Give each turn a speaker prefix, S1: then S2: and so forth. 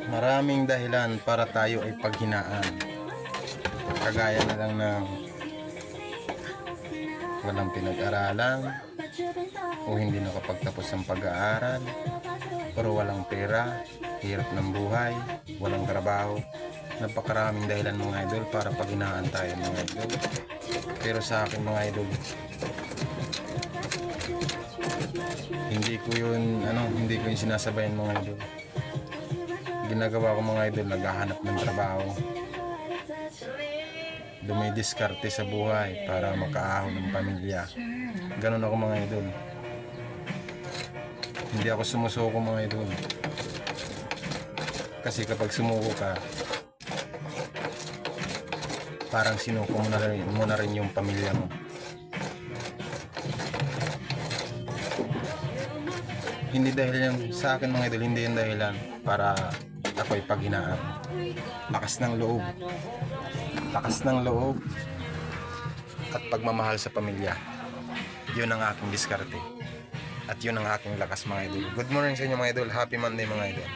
S1: Maraming dahilan para tayo ay paghinaan. Kagaya na lang ng walang pinag-aralan, o hindi nakapagtapos ng pag-aaral, pero walang pera, hirap ng buhay, walang trabaho. Napakaraming dahilan mga idol para paghinaan tayo mga idol. Pero sa akin mga idol, hindi ko yun sinasabayan mga idol. Ginagawa ko mga idol, naghahanap ng trabaho, dumidiskarte sa buhay para makaahon ng pamilya. Ganun ako mga idol. Hindi ako sumusuko mga idol. Kasi kapag sumuko ka, parang sinuko mo na rin yung pamilya mo. Hindi dahil yan sa akin mga idol, hindi yan dahilan para ako'y paghinaan. Lakas ng loob. Lakas ng loob at pagmamahal sa pamilya. Yun ang aking diskarte. At yun ang aking lakas mga idol. Good morning sa inyo mga idol. Happy Monday mga idol.